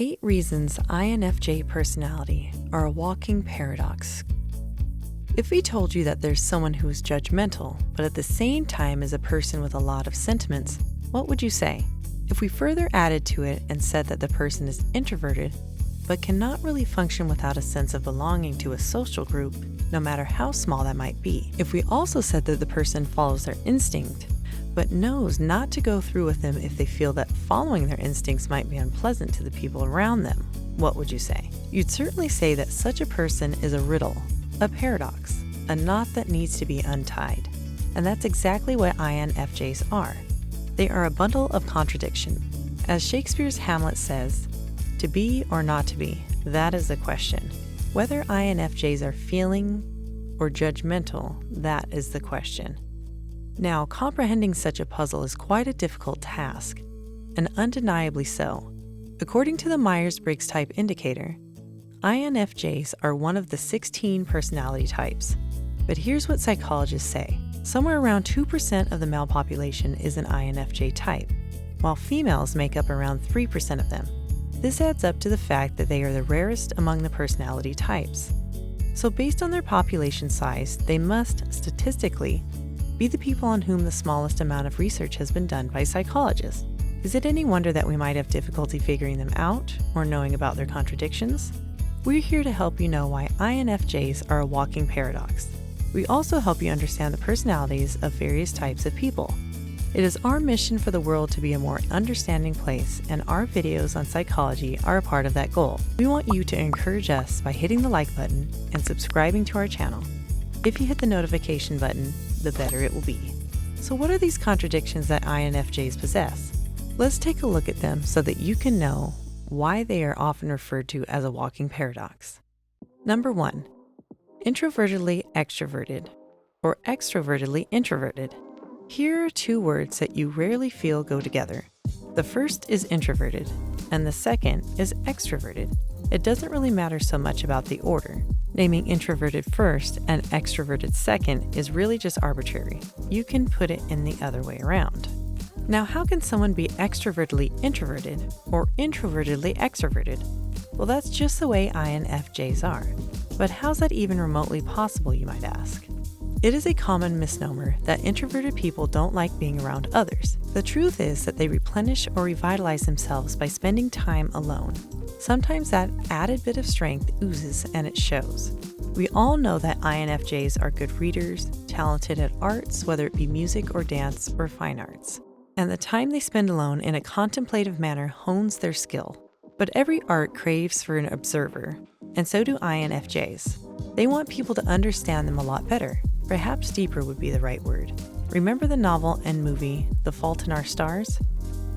8 reasons INFJ personality are a walking paradox. If we told you that there's someone who is judgmental, but at the same time is a person with a lot of sentiments, what would you say? If we further added to it and said that the person is introverted, but cannot really function without a sense of belonging to a social group, no matter how small that might be. If we also said that the person follows their instinct, but knows not to go through with them if they feel that following their instincts might be unpleasant to the people around them, what would you say? You'd certainly say that such a person is a riddle, a paradox, a knot that needs to be untied. And that's exactly what INFJs are. They are a bundle of contradiction. As Shakespeare's Hamlet says, to be or not to be, that is the question. Whether INFJs are feeling or judgmental, that is the question. Now, comprehending such a puzzle is quite a difficult task, and undeniably so. According to the Myers-Briggs type indicator, INFJs are one of the 16 personality types. But here's what psychologists say. Somewhere around 2% of the male population is an INFJ type, while females make up around 3% of them. This adds up to the fact that they are the rarest among the personality types. So based on their population size, they must, statistically, be the people on whom the smallest amount of research has been done by psychologists. Is it any wonder that we might have difficulty figuring them out or knowing about their contradictions? We're here to help you know why INFJs are a walking paradox. We also help you understand the personalities of various types of people. It is our mission for the world to be a more understanding place, and our videos on psychology are a part of that goal. We want you to encourage us by hitting the like button and subscribing to our channel. If you hit the notification button, the better it will be. So what are these contradictions that INFJs possess? Let's take a look at them so that you can know why they are often referred to as a walking paradox. Number 1, introvertedly extroverted or extrovertedly introverted. Here are 2 words that you rarely feel go together. The first is introverted, and the second is extroverted. It doesn't really matter so much about the order. Naming introverted first and extroverted second is really just arbitrary. You can put it in the other way around. Now, how can someone be extrovertedly introverted or introvertedly extroverted? Well, that's just the way INFJs are. But how's that even remotely possible, you might ask? It is a common misnomer that introverted people don't like being around others. The truth is that they replenish or revitalize themselves by spending time alone. Sometimes that added bit of strength oozes and it shows. We all know that INFJs are good readers, talented at arts, whether it be music or dance or fine arts. And the time they spend alone in a contemplative manner hones their skill. But every art craves for an observer, and so do INFJs. They want people to understand them a lot better. Perhaps deeper would be the right word. Remember the novel and movie, The Fault in Our Stars?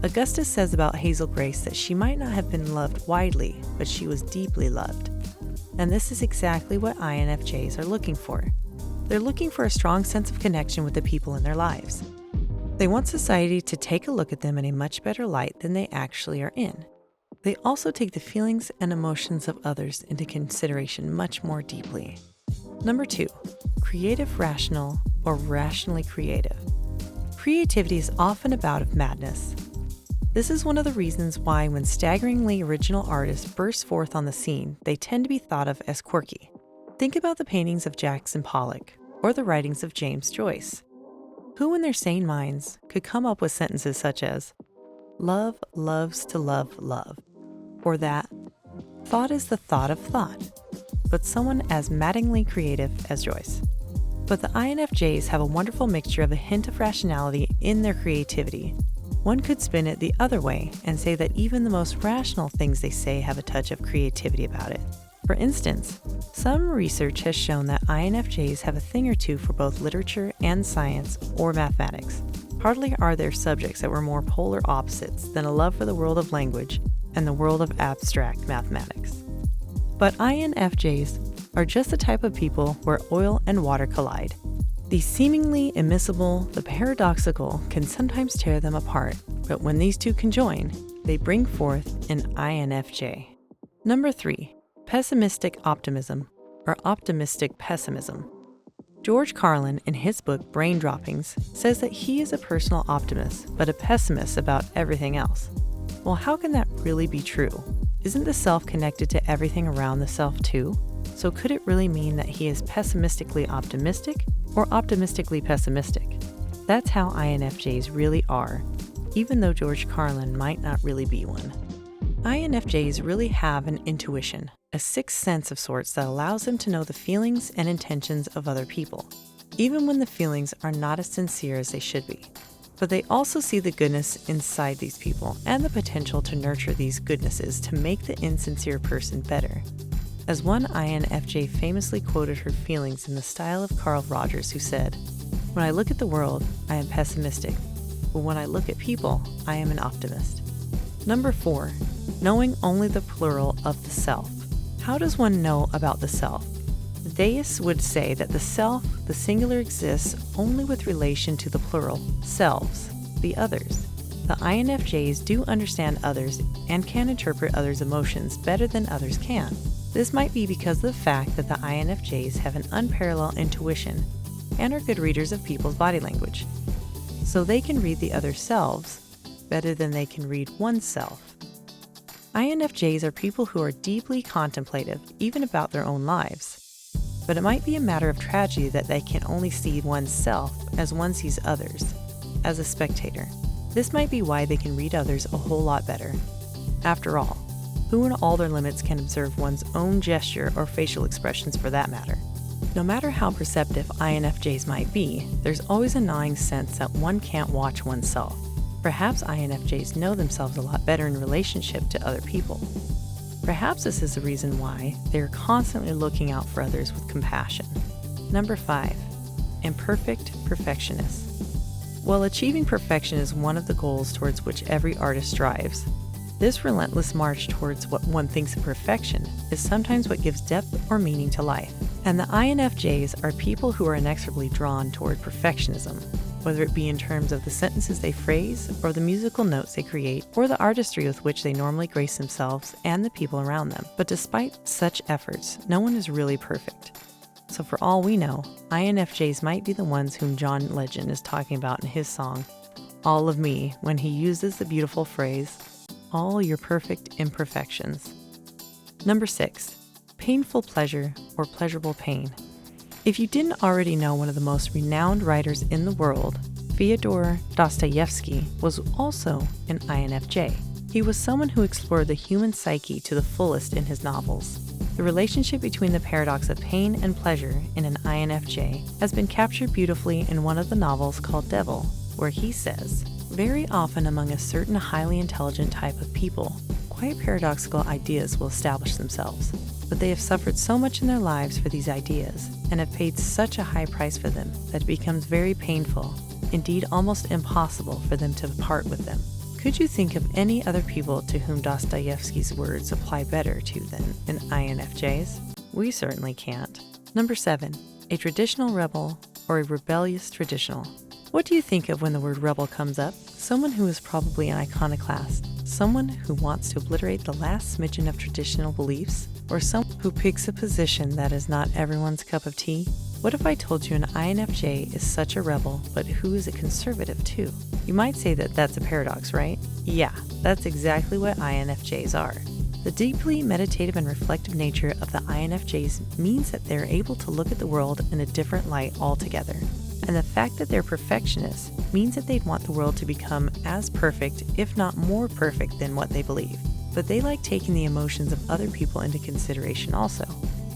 Augustus says about Hazel Grace that she might not have been loved widely, but she was deeply loved. And this is exactly what INFJs are looking for. They're looking for a strong sense of connection with the people in their lives. They want society to take a look at them in a much better light than they actually are in. They also take the feelings and emotions of others into consideration much more deeply. Number 2, creative rational or rationally creative. Creativity is often a bout of madness. This is one of the reasons why when staggeringly original artists burst forth on the scene, they tend to be thought of as quirky. Think about the paintings of Jackson Pollock or the writings of James Joyce. Who in their sane minds could come up with sentences such as, "Love loves to love love," or that, "Thought is the thought of thought," but someone as maddeningly creative as Joyce. But the INFJs have a wonderful mixture of a hint of rationality in their creativity. One could spin it the other way and say that even the most rational things they say have a touch of creativity about it. For instance, some research has shown that INFJs have a thing or two for both literature and science or mathematics. Hardly are there subjects that were more polar opposites than a love for the world of language and the world of abstract mathematics. But INFJs are just the type of people where oil and water collide. The seemingly immiscible, the paradoxical, can sometimes tear them apart, but when these two conjoin, they bring forth an INFJ. Number 3, pessimistic optimism or optimistic pessimism. George Carlin, in his book Brain Droppings, says that he is a personal optimist, but a pessimist about everything else. Well, how can that really be true? Isn't the self connected to everything around the self too? So could it really mean that he is pessimistically optimistic or optimistically pessimistic? That's how INFJs really are, even though George Carlin might not really be one. INFJs really have an intuition, a sixth sense of sorts that allows them to know the feelings and intentions of other people, even when the feelings are not as sincere as they should be. But they also see the goodness inside these people and the potential to nurture these goodnesses to make the insincere person better. As one INFJ famously quoted her feelings in the style of Carl Rogers, who said, "When I look at the world, I am pessimistic, but when I look at people, I am an optimist." Number 4, knowing only the plural of the self. How does one know about the self? Theists would say that the self, the singular, exists only with relation to the plural, selves, the others. The INFJs do understand others and can interpret others' emotions better than others can. This might be because of the fact that the INFJs have an unparalleled intuition and are good readers of people's body language. So they can read the other selves better than they can read oneself. INFJs are people who are deeply contemplative, even about their own lives. But it might be a matter of tragedy that they can only see oneself as one sees others, as a spectator. This might be why they can read others a whole lot better. After all, who in all their limits can observe one's own gesture or facial expressions for that matter? No matter how perceptive INFJs might be, there's always a gnawing sense that one can't watch oneself. Perhaps INFJs know themselves a lot better in relationship to other people. Perhaps this is the reason why they are constantly looking out for others with compassion. Number 5, imperfect perfectionists. While achieving perfection is one of the goals towards which every artist strives, this relentless march towards what one thinks of perfection is sometimes what gives depth or meaning to life. And the INFJs are people who are inexorably drawn toward perfectionism, whether it be in terms of the sentences they phrase, or the musical notes they create, or the artistry with which they normally grace themselves and the people around them. But despite such efforts, no one is really perfect. So for all we know, INFJs might be the ones whom John Legend is talking about in his song, All of Me, when he uses the beautiful phrase, all your perfect imperfections. Number 6, painful pleasure or pleasurable pain. If you didn't already know, one of the most renowned writers in the world, Fyodor Dostoevsky, was also an INFJ. He was someone who explored the human psyche to the fullest in his novels. The relationship between the paradox of pain and pleasure in an INFJ has been captured beautifully in one of the novels called Devil, where he says, "Very often among a certain highly intelligent type of people, quite paradoxical ideas will establish themselves. But they have suffered so much in their lives for these ideas, and have paid such a high price for them, that it becomes very painful, indeed almost impossible, for them to part with them." Could you think of any other people to whom Dostoevsky's words apply better to than INFJs? We certainly can't. Number 7, a traditional rebel or a rebellious traditional. What do you think of when the word rebel comes up? Someone who is probably an iconoclast, someone who wants to obliterate the last smidgen of traditional beliefs, or someone who picks a position that is not everyone's cup of tea? What if I told you an INFJ is such a rebel, but who is a conservative too? You might say that that's a paradox, right? Yeah, that's exactly what INFJs are. The deeply meditative and reflective nature of the INFJs means that they're able to look at the world in a different light altogether. And the fact that they're perfectionists means that they'd want the world to become as perfect, if not more perfect, than what they believe. But they like taking the emotions of other people into consideration also.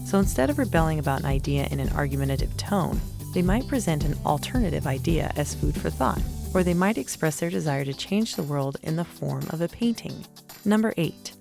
So instead of rebelling about an idea in an argumentative tone, they might present an alternative idea as food for thought, or they might express their desire to change the world in the form of a painting. Number 8,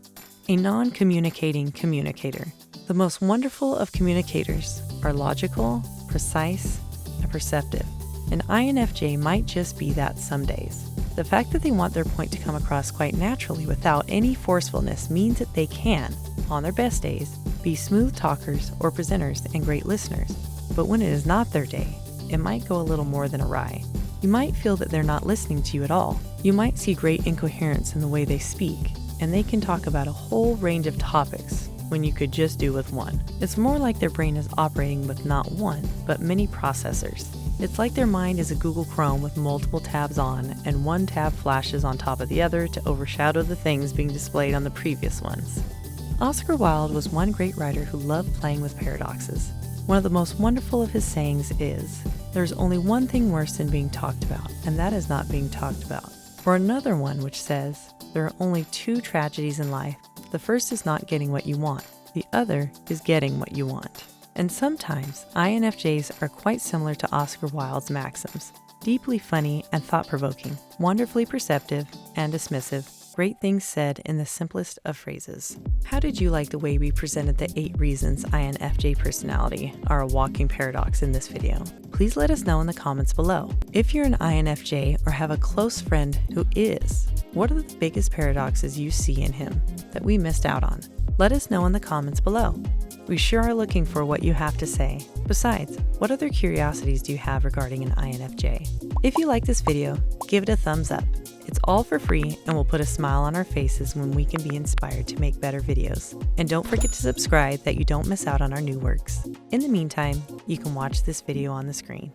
a non-communicating communicator. The most wonderful of communicators are logical, precise, and perceptive. An INFJ might just be that some days. The fact that they want their point to come across quite naturally without any forcefulness means that they can, on their best days, be smooth talkers or presenters and great listeners. But when it is not their day, it might go a little more than awry. You might feel that they're not listening to you at all. You might see great incoherence in the way they speak, and they can talk about a whole range of topics when you could just do with one. It's more like their brain is operating with not one, but many processors. It's like their mind is a Google Chrome with multiple tabs on, and one tab flashes on top of the other to overshadow the things being displayed on the previous ones. Oscar Wilde was one great writer who loved playing with paradoxes. One of the most wonderful of his sayings is, "There's only one thing worse than being talked about, and that is not being talked about." Or another one which says, "There are only two tragedies in life. The first is not getting what you want. The other is getting what you want." And sometimes INFJs are quite similar to Oscar Wilde's maxims. Deeply funny and thought-provoking, wonderfully perceptive and dismissive, great things said in the simplest of phrases. How did you like the way we presented the 8 reasons INFJ personality are a walking paradox in this video? Please let us know in the comments below. If you're an INFJ or have a close friend who is, what are the biggest paradoxes you see in him that we missed out on? Let us know in the comments below. We sure are looking for what you have to say. Besides, what other curiosities do you have regarding an INFJ? If you like this video, give it a thumbs up. It's all for free and will put a smile on our faces when we can be inspired to make better videos. And don't forget to subscribe that you don't miss out on our new works. In the meantime, you can watch this video on the screen.